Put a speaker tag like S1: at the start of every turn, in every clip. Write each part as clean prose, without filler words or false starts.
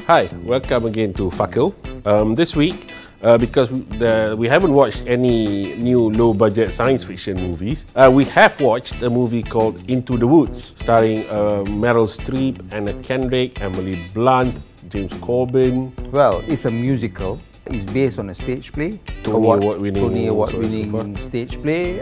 S1: Hi, welcome again to FCKL. This week, because we haven't watched any new low-budget science fiction movies, we have watched a movie called Into the Woods, starring Meryl Streep, Anna Kendrick, Emily Blunt, James Corbin.
S2: Well, it's a musical. It's based on a stage play.
S1: Tony Award-winning
S2: stage play.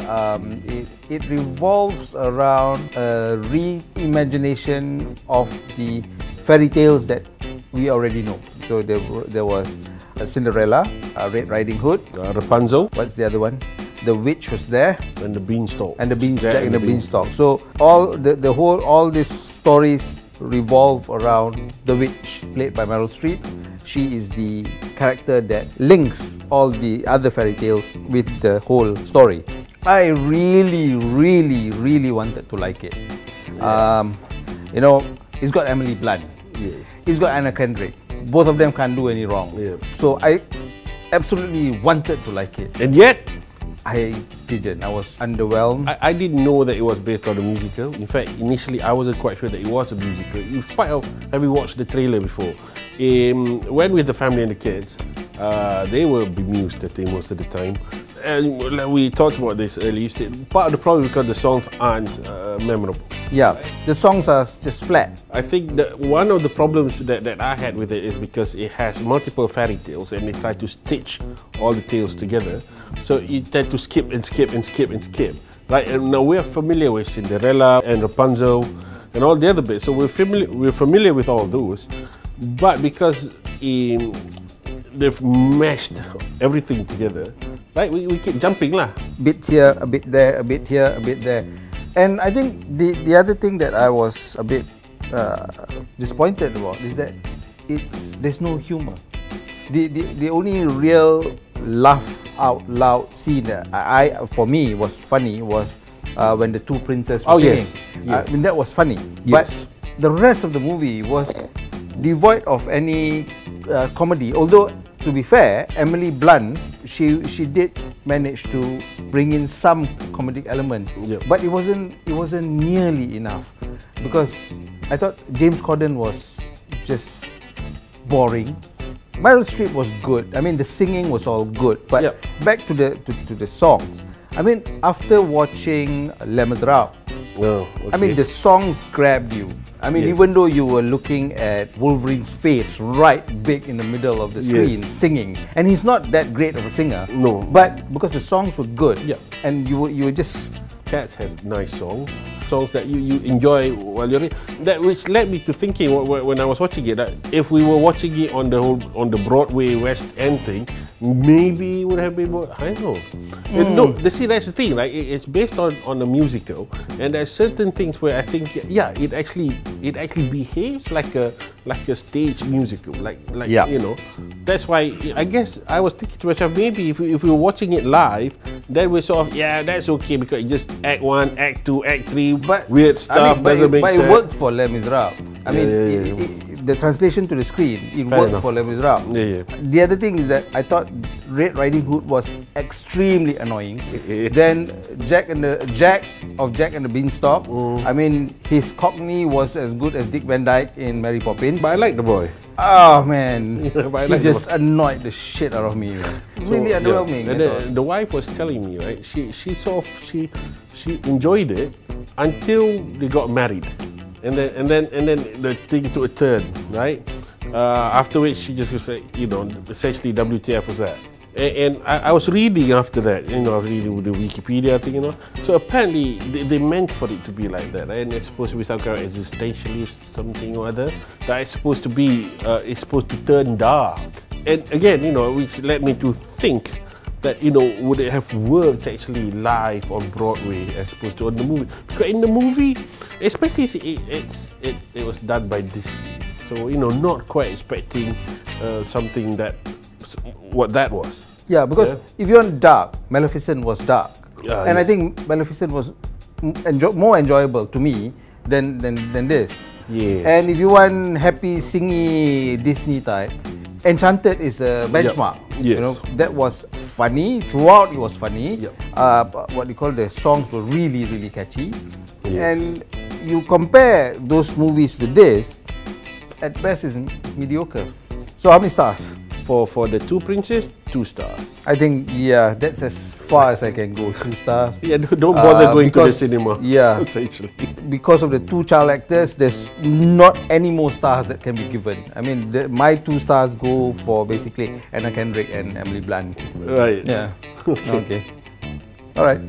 S2: It revolves around a reimagination of the fairy tales that we already know. So there was a Cinderella, a Red Riding Hood,
S1: Rapunzel.
S2: What's the other one? The Witch was there,
S1: And the Beanstalk.
S2: and the Jack and the Beanstalk. So all these stories revolve around the witch, played by Meryl Streep. She is the character that links all the other fairy tales with the whole story. I really wanted to like it. You know, it's got Emily Blunt.
S1: Yeah.
S2: It's got Anna Kendrick. Both of them can't do any wrong.
S1: Yeah.
S2: So I absolutely wanted to like it.
S1: And yet,
S2: I didn't. I was underwhelmed.
S1: I didn't know that it was based on a musical. In fact, initially I wasn't quite sure that it was a musical, in spite of having watched the trailer before. Went with the family and the kids. They were bemused, I think, most of the time. And like we talked about this earlier, part of the problem is because the songs aren't memorable.
S2: Yeah, the songs are just flat.
S1: I think that one of the problems that I had with it is because it has multiple fairy tales and they try to stitch all the tales together. So you tend to skip and skip and skip and skip. Right, and now we're familiar with Cinderella and Rapunzel and all the other bits, so we're familiar with all those. But because they've meshed everything together, right? We keep jumping lah.
S2: Bit here, a bit there, a bit here, a bit there. And I think the other thing that I was a bit disappointed about is that there's no humor. The only real laugh out loud scene that for me was funny was when the two princes were singing.
S1: Yes.
S2: I mean, that was funny.
S1: Yes.
S2: But the rest of the movie was devoid of any comedy. Although, to be fair, Emily Blunt, she did manage to bring in some comedic element, but it wasn't nearly enough, because I thought James Corden was just boring. Meryl Streep was good. I mean, the singing was all good, but back to the songs. I mean, after watching Les Miserables, I mean, the songs grabbed you. I mean, even though you were looking at Wolverine's face right big in the middle of the screen singing, and he's not that great of a singer.
S1: No.
S2: But because the songs were good, and you were just...
S1: Cats has nice songs that you enjoy while you're in. That which led me to thinking when I was watching it, that if we were watching it on the Broadway West End thing, maybe it would have been more. I don't know. No, see, that's the thing, right? It's based on a musical, and there's certain things where I think, it actually behaves like a stage musical, you know. That's why I guess I was thinking to myself, maybe if we were watching it live, then we sort of that's okay, because it just Act 1, Act 2, Act 3,
S2: but
S1: weird stuff doesn't make sense.
S2: But it worked for Les Miserables. I mean, the translation to the screen, it worked for Les Miserables. The other thing is that I thought Red Riding Hood was extremely annoying. Then Jack and the Beanstalk. I mean, his Cockney was as good as Dick Van Dyke in Mary Poppins.
S1: But I like the boy.
S2: Oh man, he just annoyed the shit out of me, man. Really underwhelming.
S1: And the wife was telling me, right? She enjoyed it until they got married, and then the thing took a turn, right? After which she just was like, essentially WTF was that? And I was reading after that, I was reading the Wikipedia thing, So apparently they meant for it to be like that, right? And it's supposed to be some kind of existentialist something or other. That it's supposed to be, it's supposed to turn dark. And again, which led me to think that, would it have worked actually live on Broadway as opposed to on the movie? Because in the movie, especially it was done by Disney, so not quite expecting something what that was.
S2: Yeah, because if you want dark, Maleficent was dark, and I think Maleficent was more enjoyable to me than this.
S1: Yes.
S2: And if you want happy, singy Disney type, Enchanted is a benchmark.
S1: Yes.
S2: That was funny throughout. It was funny. What you call, the songs were really catchy. And you compare those movies with this, at best is mediocre. So how many stars?
S1: For the two princes, 2 stars.
S2: I think, yeah, that's as far as I can go. 2 stars.
S1: Yeah, don't bother going to the cinema.
S2: Yeah,
S1: essentially.
S2: because of the 2 child actors, there's not any more stars that can be given. I mean, my 2 stars go for basically Anna Kendrick and Emily Blunt.
S1: Right.
S2: Yeah. Okay. All right.